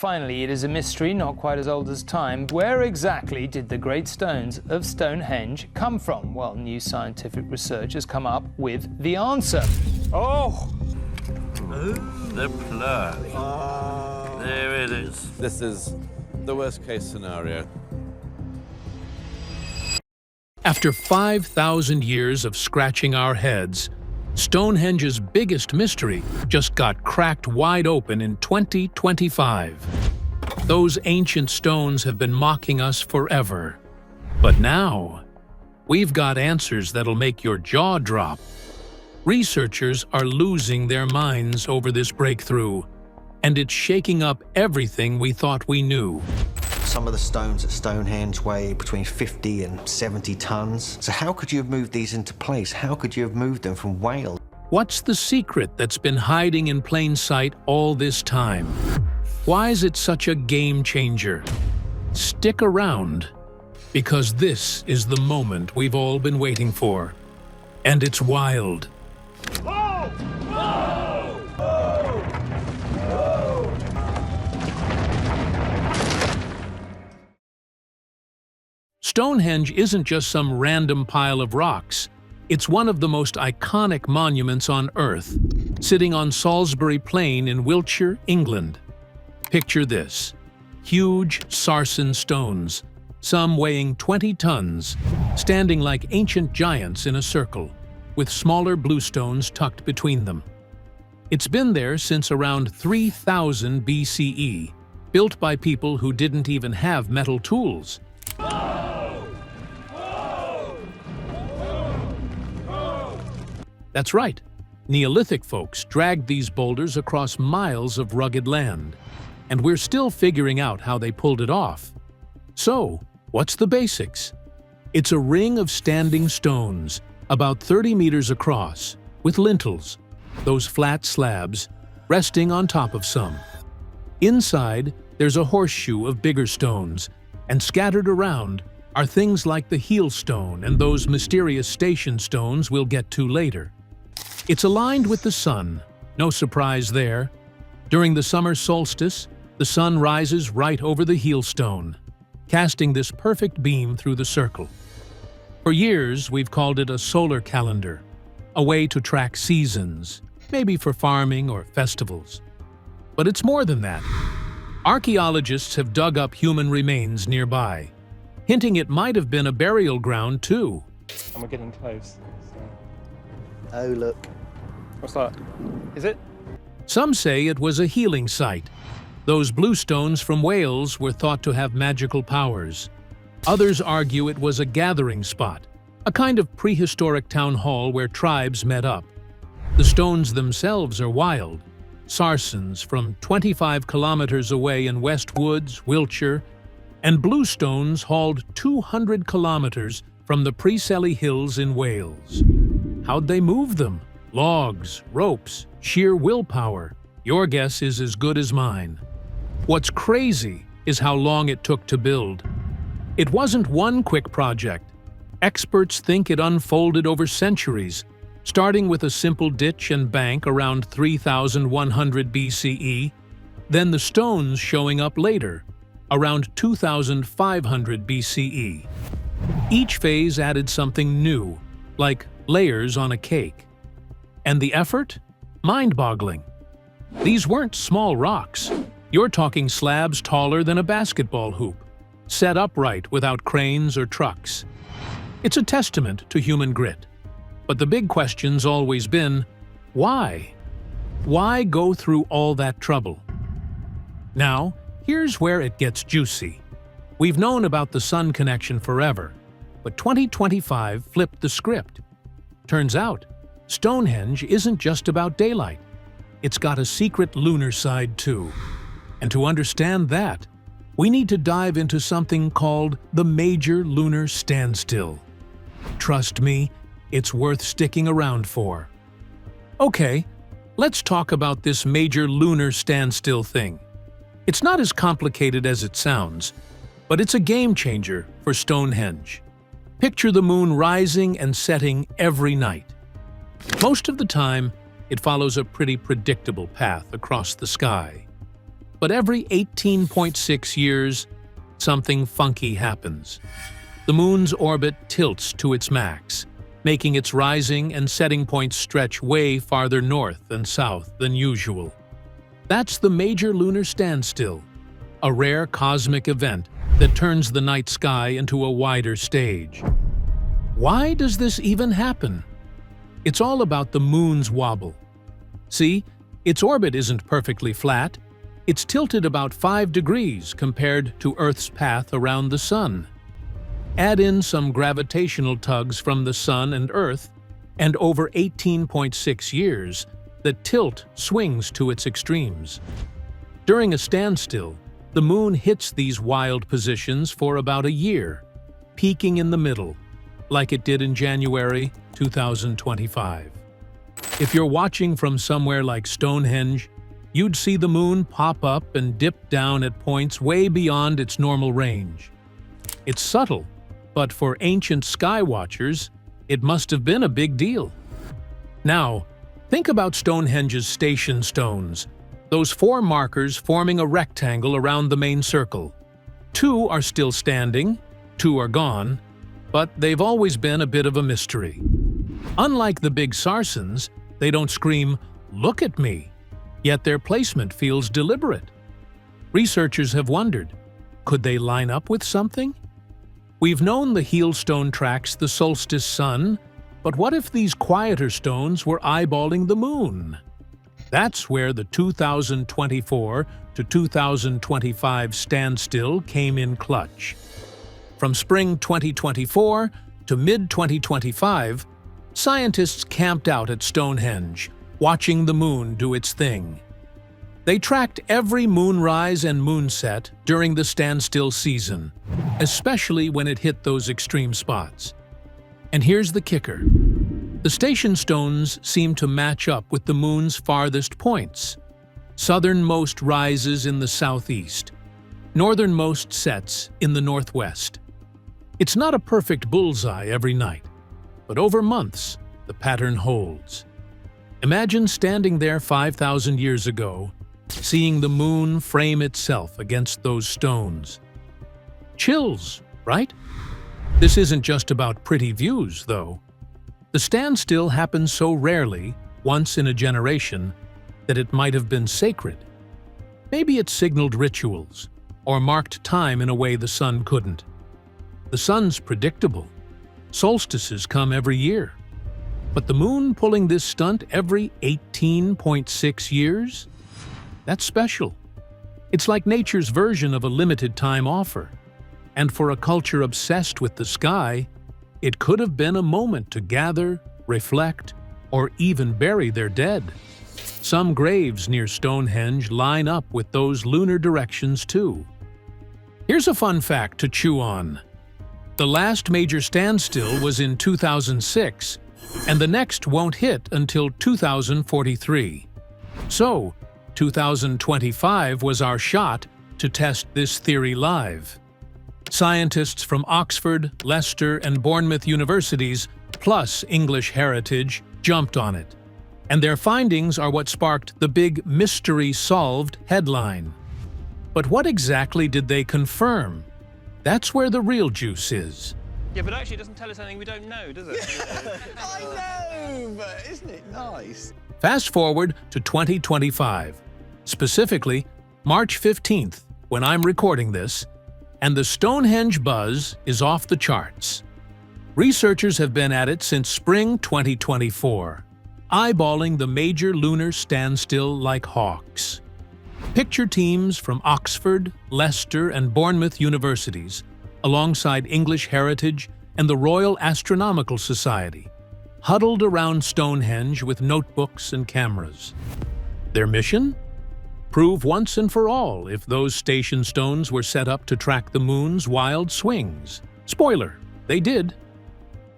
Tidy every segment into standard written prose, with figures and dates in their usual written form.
finally, it is a mystery not quite as old as time. Where exactly did the great stones of Stonehenge come from? Well, new scientific research has come up with the answer. Oh! The plug. There it is. This is the worst-case scenario. After 5,000 years of scratching our heads, Stonehenge's biggest mystery just got cracked wide open in 2025. Those ancient stones have been mocking us forever. But now, we've got answers that'll make your jaw drop. Researchers are losing their minds over this breakthrough, and it's shaking up everything we thought we knew. Some of the stones at Stonehenge weigh between 50 and 70 tons. So how could you have moved these into place? How could you have moved them from Wales? What's the secret that's been hiding in plain sight all this time? Why is it such a game changer? Stick around, because this is the moment we've all been waiting for. And it's wild. Whoa! Whoa! Stonehenge isn't just some random pile of rocks. It's one of the most iconic monuments on Earth, sitting on Salisbury Plain in Wiltshire, England. Picture this: huge sarsen stones, some weighing 20 tons, standing like ancient giants in a circle, with smaller bluestones tucked between them. It's been there since around 3000 BCE, built by people who didn't even have metal tools. That's right, Neolithic folks dragged these boulders across miles of rugged land, and we're still figuring out how they pulled it off. So, what's the basics? It's a ring of standing stones, about 30 meters across, with lintels, those flat slabs, resting on top of some. Inside, there's a horseshoe of bigger stones, and scattered around are things like the heel stone and those mysterious station stones we'll get to later. It's aligned with the sun, no surprise there. During the summer solstice, the sun rises right over the heel stone, casting this perfect beam through the circle. For years, we've called it a solar calendar, a way to track seasons, maybe for farming or festivals. But it's more than that. Archaeologists have dug up human remains nearby, hinting it might have been a burial ground too. And we're getting close. Oh, look. What's that? Is it? Some say it was a healing site. Those blue stones from Wales were thought to have magical powers. Others argue it was a gathering spot, a kind of prehistoric town hall where tribes met up. The stones themselves are wild. Sarsens from 25 kilometers away in West Woods, Wiltshire, and blue stones hauled 200 kilometers from the Preseli Hills in Wales. How'd they move them? Logs, ropes, sheer willpower. Your guess is as good as mine. What's crazy is how long it took to build. It wasn't one quick project. Experts think it unfolded over centuries, starting with a simple ditch and bank around 3100 BCE, then the stones showing up later, around 2500 BCE. Each phase added something new, like layers on a cake. And the effort? Mind-boggling. These weren't small rocks. You're talking slabs taller than a basketball hoop, set upright without cranes or trucks. It's a testament to human grit. But the big question's always been, why? Why go through all that trouble? Now, here's where it gets juicy. We've known about the sun connection forever, but 2025 flipped the script. Turns out, Stonehenge isn't just about daylight. It's got a secret lunar side too. And to understand that, we need to dive into something called the Major Lunar Standstill. Trust me, it's worth sticking around for. Okay, let's talk about this Major Lunar Standstill thing. It's not as complicated as it sounds, but it's a game changer for Stonehenge. Picture the moon rising and setting every night. Most of the time, it follows a pretty predictable path across the sky. But every 18.6 years, something funky happens. The moon's orbit tilts to its max, making its rising and setting points stretch way farther north and south than usual. That's the major lunar standstill, a rare cosmic event that turns the night sky into a wider stage. Why does this even happen? It's all about the moon's wobble. See, its orbit isn't perfectly flat. It's tilted about 5 degrees compared to Earth's path around the sun. Add in some gravitational tugs from the sun and Earth, and over 18.6 years, the tilt swings to its extremes. During a standstill, the moon hits these wild positions for about a year, peaking in the middle, like it did in January 2025. If you're watching from somewhere like Stonehenge, you'd see the moon pop up and dip down at points way beyond its normal range. It's subtle, but for ancient sky watchers, it must have been a big deal. Now, think about Stonehenge's station stones, those 4 markers forming a rectangle around the main circle. 2 are still standing, 2 are gone, but they've always been a bit of a mystery. Unlike the big sarsens, they don't scream, "Look at me," yet their placement feels deliberate. Researchers have wondered, could they line up with something? We've known the heel stone tracks the solstice sun, but what if these quieter stones were eyeballing the moon? That's where the 2024 to 2025 standstill came in clutch. From spring 2024 to mid-2025, scientists camped out at Stonehenge, watching the moon do its thing. They tracked every moonrise and moonset during the standstill season, especially when it hit those extreme spots. And here's the kicker. The station stones seem to match up with the moon's farthest points. Southernmost rises in the southeast, northernmost sets in the northwest. It's not a perfect bullseye every night, but over months, the pattern holds. Imagine standing there 5,000 years ago, seeing the moon frame itself against those stones. Chills, right? This isn't just about pretty views, though. The standstill happens so rarely, once in a generation, that it might have been sacred. Maybe it signaled rituals, or marked time in a way the sun couldn't. The sun's predictable. Solstices come every year. But the moon pulling this stunt every 18.6 years? That's special. It's like nature's version of a limited time offer. And for a culture obsessed with the sky, it could have been a moment to gather, reflect, or even bury their dead. Some graves near Stonehenge line up with those lunar directions too. Here's a fun fact to chew on. The last major standstill was in 2006, and the next won't hit until 2043. So, 2025 was our shot to test this theory live. Scientists from Oxford, Leicester, and Bournemouth universities, plus English Heritage, jumped on it. And their findings are what sparked the big "Mystery Solved" headline. But what exactly did they confirm? That's where the real juice is. Yeah, but actually it doesn't tell us anything we don't know, does it? I know, but isn't it nice? Fast forward to 2025, specifically March 15th, when I'm recording this, and the Stonehenge buzz is off the charts. Researchers have been at it since spring 2024, eyeballing the major lunar standstill like hawks. Picture teams from Oxford, Leicester, and Bournemouth universities, alongside English Heritage and the Royal Astronomical Society, huddled around Stonehenge with notebooks and cameras. Their mission? Prove once and for all if those station stones were set up to track the moon's wild swings. Spoiler, they did.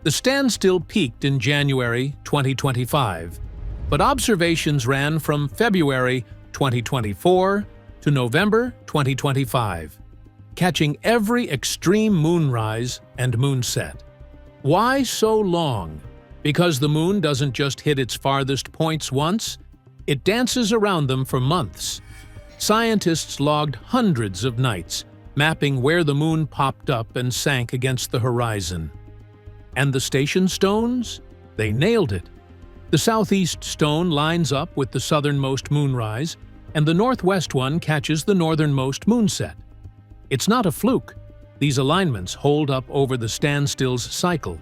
The standstill peaked in January 2025, but observations ran from February 2024 to November 2025, catching every extreme moonrise and moonset. Why so long? Because the moon doesn't just hit its farthest points once, it dances around them for months. Scientists logged hundreds of nights, mapping where the moon popped up and sank against the horizon. And the station stones? They nailed it. The southeast stone lines up with the southernmost moonrise, and the northwest one catches the northernmost moonset. It's not a fluke. These alignments hold up over the standstill's cycle,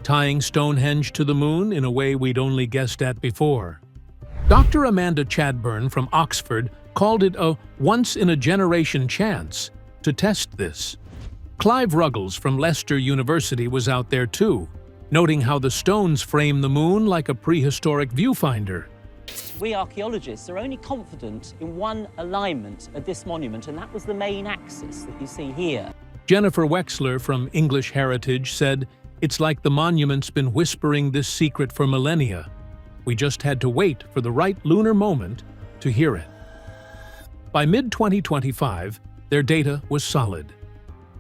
tying Stonehenge to the moon in a way we'd only guessed at before. Dr. Amanda Chadburn from Oxford called it a once-in-a-generation chance to test this. Clive Ruggles from Leicester University was out there too, noting how the stones frame the moon like a prehistoric viewfinder. We archaeologists are only confident in one alignment at this monument, and that was the main axis that you see here. Jennifer Wexler from English Heritage said, "It's like the monument's been whispering this secret for millennia. We just had to wait for the right lunar moment to hear it." By mid-2025, their data was solid.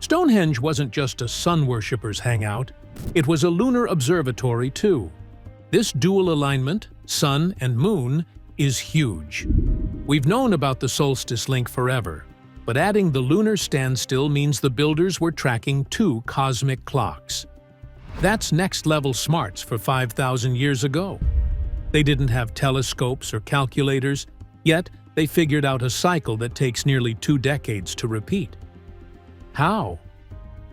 Stonehenge wasn't just a sun worshippers' hangout, it was a lunar observatory too. This dual alignment, sun and moon, is huge. We've known about the solstice link forever, but adding the lunar standstill means the builders were tracking two cosmic clocks. That's next-level smarts for 5,000 years ago. They didn't have telescopes or calculators, yet they figured out a cycle that takes nearly 2 decades to repeat. How?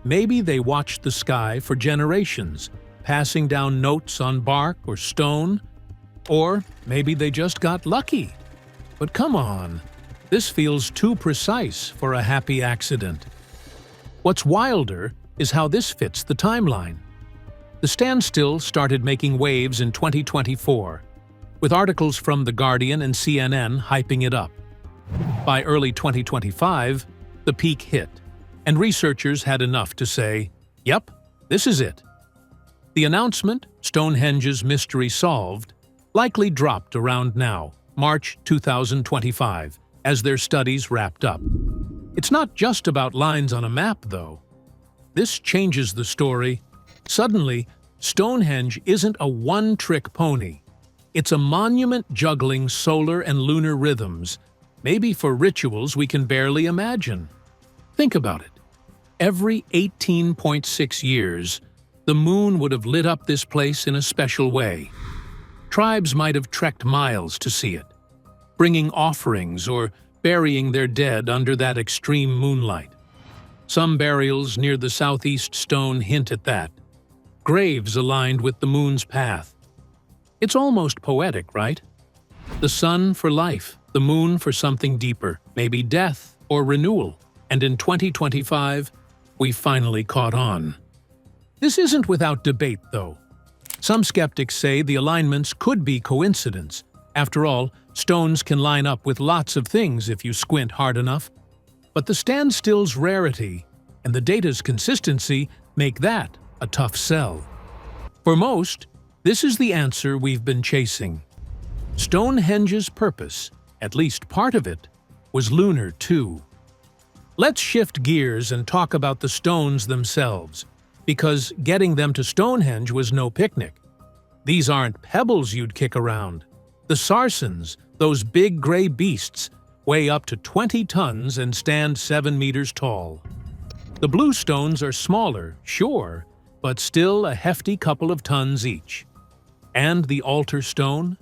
Maybe they watched the sky for generations, passing down notes on bark or stone, or maybe they just got lucky. But come on, this feels too precise for a happy accident. What's wilder is how this fits the timeline. The standstill started making waves in 2024, with articles from The Guardian and CNN hyping it up. By early 2025, the peak hit, and researchers had enough to say, "Yep, this is it." The announcement, Stonehenge's mystery solved, likely dropped around now, March 2025, as their studies wrapped up. It's not just about lines on a map, though. This changes the story. Suddenly, Stonehenge isn't a one-trick pony. It's a monument juggling solar and lunar rhythms, maybe for rituals we can barely imagine. Think about it. Every 18.6 years, the moon would have lit up this place in a special way. Tribes might have trekked miles to see it, bringing offerings or burying their dead under that extreme moonlight. Some burials near the southeast stone hint at that. Graves aligned with the moon's path. It's almost poetic, right? The sun for life, the moon for something deeper, maybe death or renewal. And in 2025, we finally caught on. This isn't without debate, though. Some skeptics say the alignments could be coincidence. After all, stones can line up with lots of things if you squint hard enough. But the standstill's rarity and the data's consistency make that a tough sell. For most, this is the answer we've been chasing. Stonehenge's purpose, at least part of it, was lunar too. Let's shift gears and talk about the stones themselves, because getting them to Stonehenge was no picnic. These aren't pebbles you'd kick around. The sarsens, those big gray beasts, weigh up to 20 tons and stand 7 meters tall. The blue stones are smaller, sure, but still a hefty couple of tons each. And the altar stone?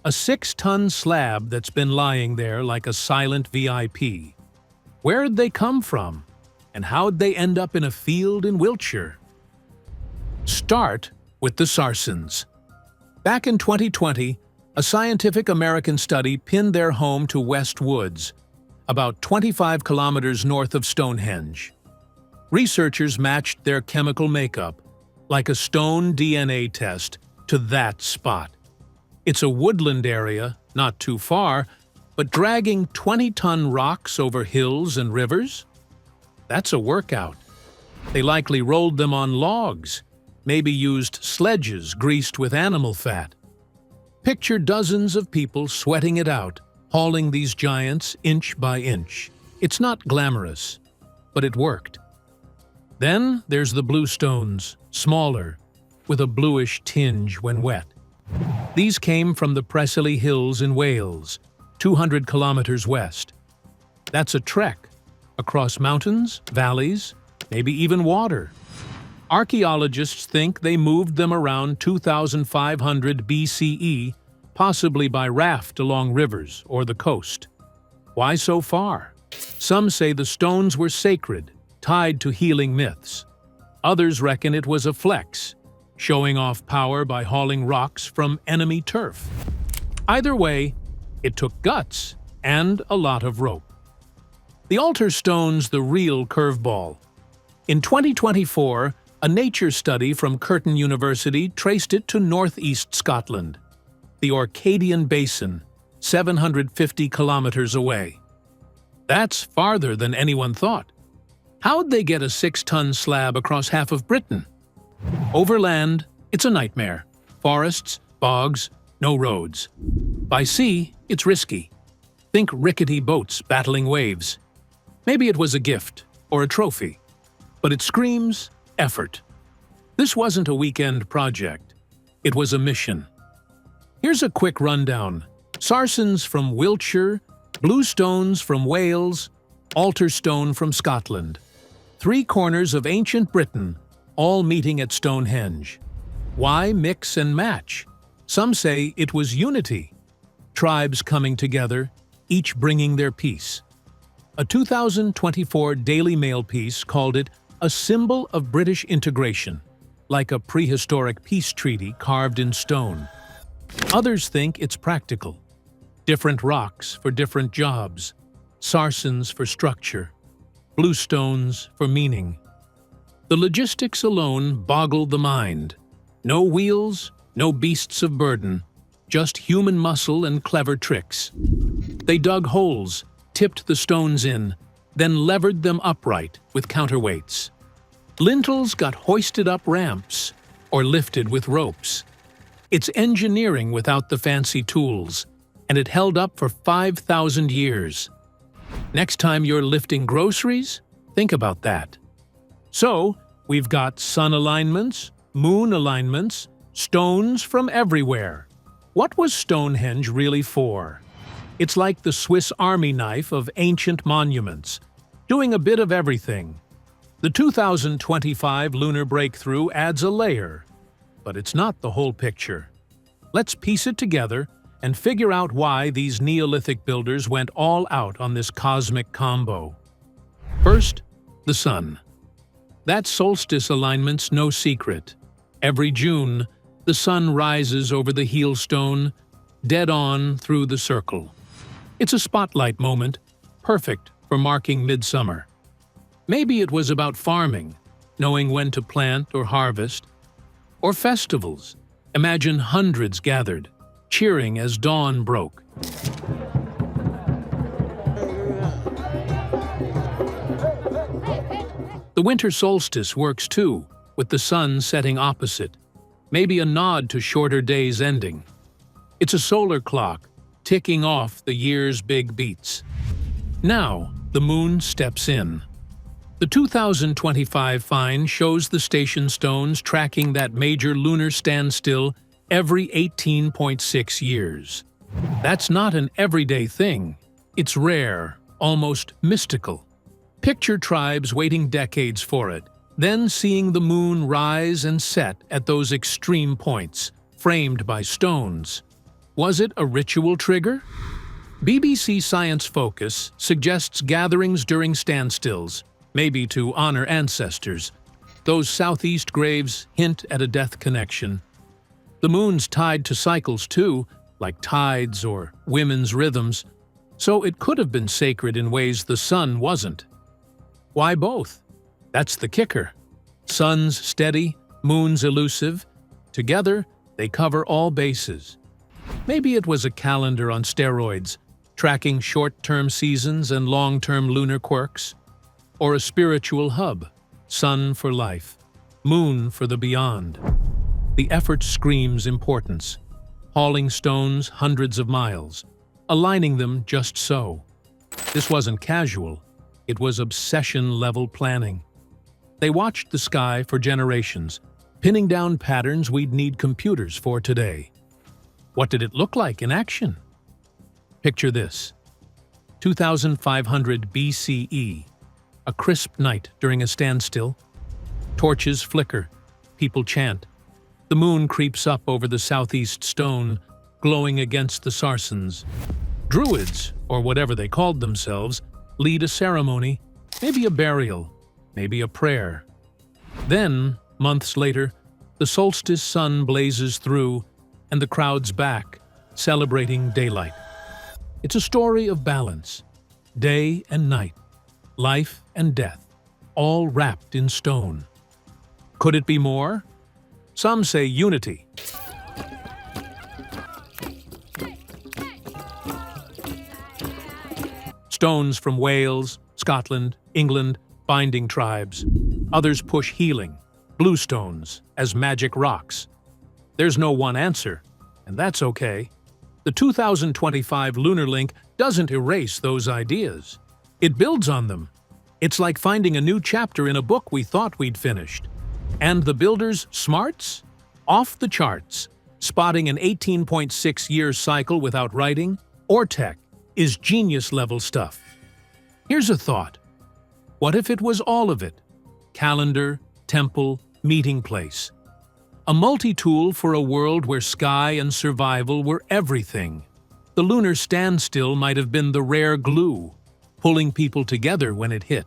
A 6-ton slab that's been lying there like a silent VIP. Where'd they come from? And how'd they end up in a field in Wiltshire? Start with the sarsens. Back in 2020, a Scientific American study pinned their home to West Woods, about 25 kilometers north of Stonehenge. Researchers matched their chemical makeup, like a stone DNA test, to that spot. It's a woodland area, not too far, but dragging 20-ton rocks over hills and rivers? That's a workout. They likely rolled them on logs, maybe used sledges greased with animal fat. Picture dozens of people sweating it out, hauling these giants inch by inch. It's not glamorous, but it worked. Then there's the blue stones, smaller, with a bluish tinge when wet. These came from the Preseli Hills in Wales, 200 kilometers west. That's a trek across mountains, valleys, maybe even water. Archaeologists think they moved them around 2500 BCE, possibly by raft along rivers or the coast. Why so far? Some say the stones were sacred, tied to healing myths. Others reckon it was a flex, showing off power by hauling rocks from enemy turf. Either way, it took guts and a lot of rope. The altar stone's the real curveball. In 2024, a nature study from Curtin University traced it to northeast Scotland, the Orcadian Basin, 750 kilometers away. That's farther than anyone thought. How'd they get a 6-ton slab across half of Britain? Overland, it's a nightmare. Forests, bogs, no roads. By sea, it's risky. Think rickety boats battling waves. Maybe it was a gift or a trophy, but it screams effort. This wasn't a weekend project. It was a mission. Here's a quick rundown. Saracens from Wiltshire, blue stones from Wales, altar stone from Scotland. 3 corners of ancient Britain, all meeting at Stonehenge. Why mix and match? Some say it was unity. Tribes coming together, each bringing their piece. A 2024 Daily Mail piece called it a symbol of British integration, like a prehistoric peace treaty carved in stone. Others think it's practical. Different rocks for different jobs, sarcens for structure, blue stones for meaning. The logistics alone boggle the mind. No wheels, no beasts of burden, just human muscle and clever tricks. They dug holes, tipped the stones in, then levered them upright with counterweights. Lintels got hoisted up ramps or lifted with ropes. It's engineering without the fancy tools, and it held up for 5,000 years. Next time you're lifting groceries, think about that. So, we've got sun alignments, moon alignments, stones from everywhere. What was Stonehenge really for? It's like the Swiss Army knife of ancient monuments, doing a bit of everything. The 2025 lunar breakthrough adds a layer, but it's not the whole picture. Let's piece it together and figure out why these Neolithic builders went all out on this cosmic combo. First, the sun. That solstice alignment's no secret. Every June, the sun rises over the heel stone, dead on through the circle. It's a spotlight moment, perfect for marking midsummer. Maybe it was about farming, knowing when to plant or harvest, or festivals. Imagine hundreds gathered, cheering as dawn broke. The winter solstice works too, with the sun setting opposite, maybe a nod to shorter days ending. It's a solar clock, ticking off the year's big beats. Now, the moon steps in. The 2025 find shows the station stones tracking that major lunar standstill every 18.6 years. That's not an everyday thing. It's rare, almost mystical. Picture tribes waiting decades for it, then seeing the moon rise and set at those extreme points, framed by stones. Was it a ritual trigger? BBC Science Focus suggests gatherings during standstills, maybe to honor ancestors. Those southeast graves hint at a death connection. The moon's tied to cycles too, like tides or women's rhythms, so it could have been sacred in ways the sun wasn't. Why both? That's the kicker. Sun's steady, moon's elusive. Together, they cover all bases. Maybe it was a calendar on steroids, tracking short-term seasons and long-term lunar quirks. Or a spiritual hub, sun for life, moon for the beyond. The effort screams importance, hauling stones hundreds of miles, aligning them just so. This wasn't casual, it was obsession-level planning. They watched the sky for generations, pinning down patterns we'd need computers for today. What did it look like in action? Picture this. 2500 BCE. A crisp night during a standstill. Torches flicker. People chant. The moon creeps up over the southeast stone, glowing against the Sarsens. Druids, or whatever they called themselves, lead a ceremony, maybe a burial, maybe a prayer. Then, months later, the solstice sun blazes through, and the crowd's back, celebrating daylight. It's a story of balance, day and night, life and death, all wrapped in stone. Could it be more? Some say unity. Stones from Wales, Scotland, England, binding tribes. Others push healing, blue stones, as magic rocks. There's no one answer, and that's okay. The 2025 Lunar Link doesn't erase those ideas. It builds on them. It's like finding a new chapter in a book we thought we'd finished. And the builders' smarts? Off the charts. Spotting an 18.6-year cycle without writing or tech is genius-level stuff. Here's a thought. What if it was all of it? Calendar, temple, meeting place. A multi-tool for a world where sky and survival were everything. The lunar standstill might have been the rare glue, pulling people together when it hit.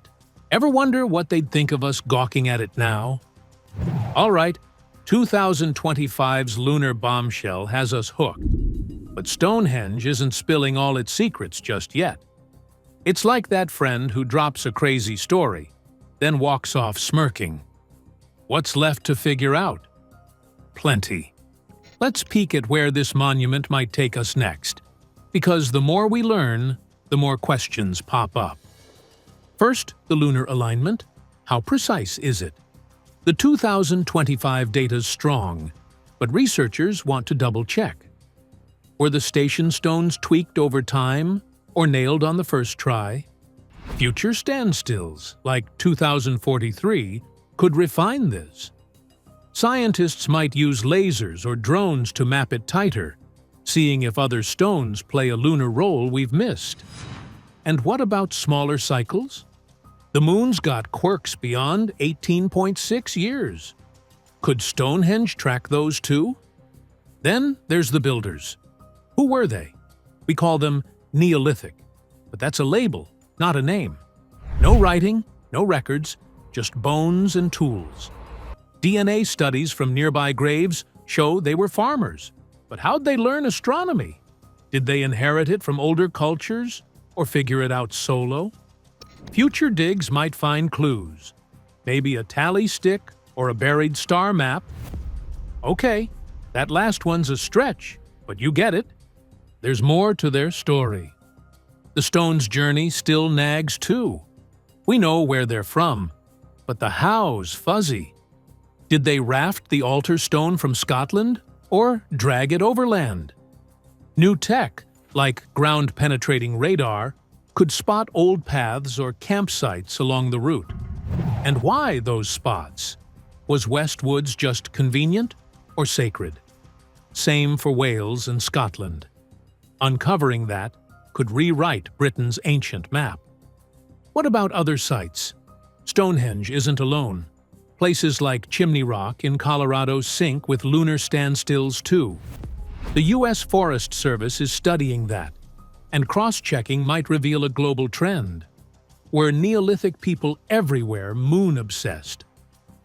Ever wonder what they'd think of us gawking at it now? All right, 2025's lunar bombshell has us hooked. But Stonehenge isn't spilling all its secrets just yet. It's like that friend who drops a crazy story, then walks off smirking. What's left to figure out? Plenty. Let's peek at where this monument might take us next, because the more we learn, the more questions pop up. First, the lunar alignment. How precise is it? The 2025 data's strong, but researchers want to double-check. Were the station stones tweaked over time or nailed on the first try? Future standstills, like 2043, could refine this. Scientists might use lasers or drones to map it tighter, seeing if other stones play a lunar role we've missed. And what about smaller cycles? The moon's got quirks beyond 18.6 years. Could Stonehenge track those too? Then there's the builders. Who were they? We call them Neolithic, but that's a label, not a name. No writing, no records, just bones and tools. DNA studies from nearby graves show they were farmers. But how'd they learn astronomy? Did they inherit it from older cultures or figure it out solo? Future digs might find clues. Maybe a tally stick or a buried star map. Okay, that last one's a stretch, but you get it. There's more to their story. The stone's journey still nags too. We know where they're from, but the how's fuzzy. Did they raft the altar stone from Scotland or drag it overland? New tech, like ground-penetrating radar, could spot old paths or campsites along the route. And why those spots? Was West Woods just convenient or sacred? Same for Wales and Scotland. Uncovering that could rewrite Britain's ancient map. What about other sites? Stonehenge isn't alone. Places like Chimney Rock in Colorado sync with lunar standstills too. The U.S. Forest Service is studying that, and cross-checking might reveal a global trend. Were Neolithic people everywhere moon-obsessed?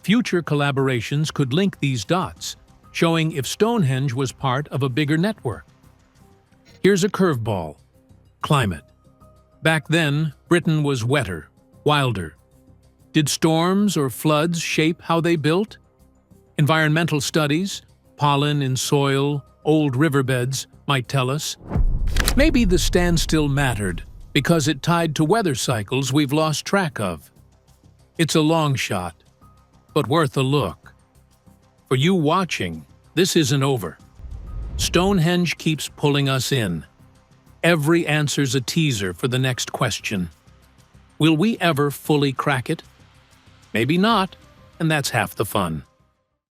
Future collaborations could link these dots, showing if Stonehenge was part of a bigger network. Here's a curveball. Climate. Back then, Britain was wetter, wilder. Did storms or floods shape how they built? Environmental studies, pollen in soil, old riverbeds might tell us. Maybe the standstill mattered because it tied to weather cycles we've lost track of. It's a long shot, but worth a look. For you watching, this isn't over. Stonehenge keeps pulling us in. Every answer's a teaser for the next question. Will we ever fully crack it? Maybe not, and that's half the fun.